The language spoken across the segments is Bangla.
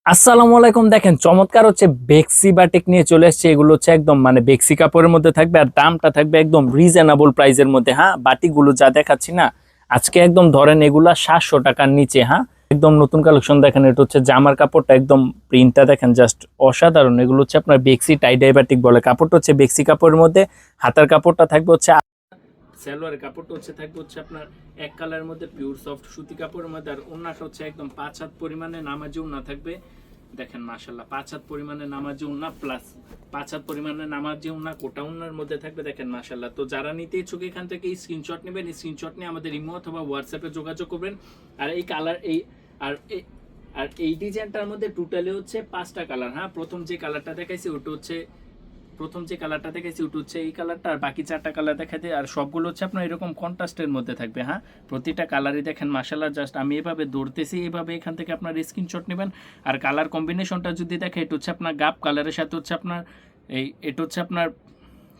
আসসালামু আলাইকুম। দেখেন চমৎকার হচ্ছে বেক্সি বাটিক নিয়ে চলে এসেছে। এগুলো হচ্ছে একদম মানে বেক্সি কাপড়ের মধ্যে থাকবে আর দামটা থাকবে একদম রিজনেবল প্রাইসের মধ্যে। হ্যাঁ, বাটিকগুলো যা দেখাচ্ছি না আজকে একদম ধরেন এগুলা 700 টাকার নিচে। হ্যাঁ, একদম নতুন কালেকশন। দেখেন এটা হচ্ছে জামার কাপড়টা, একদম প্রিন্টটা দেখেন জাস্ট অসাধারণ। এগুলো হচ্ছে আপনার বেক্সি টাই ডাই বাটিক বলে। কাপড়টা হচ্ছে বেক্সি কাপড়ের মধ্যে, হাতার কাপড়টা থাকবে হচ্ছে, সালোয়ারের কাপড়টা হচ্ছে থাকবে হচ্ছে আপনার এক কালারের মধ্যে পিওর সফট সুতি কাপড়ের মধ্যে। আর ওন্নাটা হচ্ছে একদম 5 হাত পরিমাণে নামাজি ওন্না থাকবে। দেখেন মাশাআল্লাহ 5 হাত পরিমাণে নামাজি ওন্না প্লাস 5 হাত পরিমাণে নামাজি ওন্না কোটা ওন্নার মধ্যে থাকবে। দেখেন মাশাআল্লাহ। তো যারা নিতে ইচ্ছুক এখান থেকে স্ক্রিনশট নেবেন, স্ক্রিনশট নিয়ে আমাদের ইমো অথবা হোয়াটসঅ্যাপে যোগাযোগ করবেন। আর এই কালার আর এই আর এই ডিজাইনটার মধ্যে টোটালি হচ্ছে 5টা কালার। হ্যাঁ, প্রথম যে কালারটা দেখাইছি ওটা হচ্ছে এই কালারটা, আর বাকি 4টা কালার দেখাতে। আর সবগুলো হচ্ছে আপনার এরকম কন্ট্রাস্টের মধ্যে থাকবে। হ্যাঁ, প্রতিটা কালারই দেখেন মাশাআল্লাহ। জাস্ট আমি এভাবে দৌড়তেছি, এভাবে এখান থেকে আপনার স্ক্রিনশট নেবেন। আর কালার কম্বিনেশনটা যদি দেখে, এটা হচ্ছে আপনার গাপ কালারের সাথে হচ্ছে আপনার এটা হচ্ছে আপনার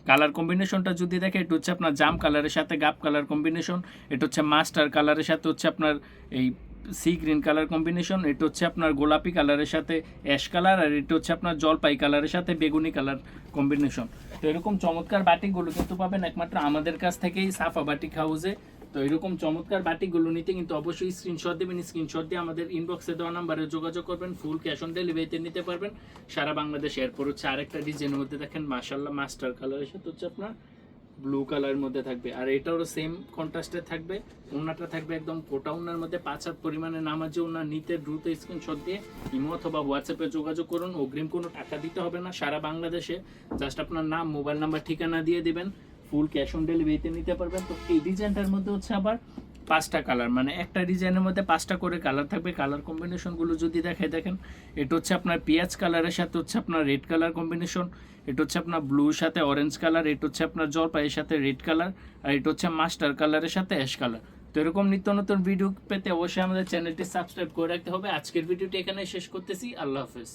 কালার কম্বিনেশনটা যদি দেখে, এটা হচ্ছে আপনার জাম কালারের সাথে গাপ কালার কম্বিনেশন। এটা হচ্ছে মাস্টার কালারের সাথে হচ্ছে আপনার এই সি গ্রিন কালার কম্বিনেশন। এটা হচ্ছে আপনার গোলাপি কালারের সাথে অ্যাশ কালার। আর এটা হচ্ছে আপনার জলপাই কালারের সাথে বেগুনি কালার কম্বিনেশন। তো এরকম চমৎকার বাটিকগুলো কিন্তু পাবেন একমাত্র আমাদের কাছ থেকেই, সাফা বাটিক হাউসে। তো এরকম চমৎকার বাটিকগুলো নিতে কিন্তু অবশ্যই স্ক্রিনশট দেবেন। স্ক্রিনশট দিয়ে আমাদের ইনবক্সে দেওয়া নাম্বারে যোগাযোগ করবেন। ফুল ক্যাশ অন ডেলিভারিতে নিতে পারবেন সারা বাংলাদেশে। এরপর হচ্ছে আরেকটা ডিজাইনের মধ্যে দেখেন মাশাআল্লাহ মাস্টার কালারের সাথে হচ্ছে আপনার ব্লু কালারের মধ্যে থাকবে। আর এটারও সেম কন্ট্রাস্টে থাকবে। ওন্নাটা থাকবে একদম কোটা ওন্নার মধ্যে 5 হাত পরিমাণে নামাজি ওন্না। নিতে দ্রুত স্ক্রিনশট দিয়ে ইমো অথবা হোয়াটসঅ্যাপে যোগাযোগ করুন। অগ্রিম কোনো টাকা দিতে হবে না সারা বাংলাদেশে। জাস্ট আপনার নাম, মোবাইল নাম্বার, ঠিকানা দিয়ে দিবেন। ফুল ক্যাশ অন ডেলিভারিতে নিতে পারবেন। তো এই ডিজাইনটার মধ্যে হচ্ছে আবার 5টা কালার, মানে একটা ডিজাইনের মধ্যে 5টা করে কালার থাকবে। কালার কম্বিনেশনগুলো যদি দেখে, দেখেন এটা হচ্ছে আপনার পেঁয়াজ কালারের সাথে হচ্ছে আপনার রেড কালার কম্বিনেশন। এটা হচ্ছে আপনার ব্লুর সাথে অরেঞ্জ কালার। এটা হচ্ছে আপনার জলপাইয়ের সাথে রেড কালার। আর এটা হচ্ছে মাস্টার কালারের সাথে অ্যাশ কালার। তো এরকম নিত্য নতুন ভিডিও পেতে অবশ্যই আমাদের চ্যানেলটি সাবস্ক্রাইব করে রাখতে হবে। আজকের ভিডিওটি এখানে শেষ করতেছি। আল্লাহ হাফেজ।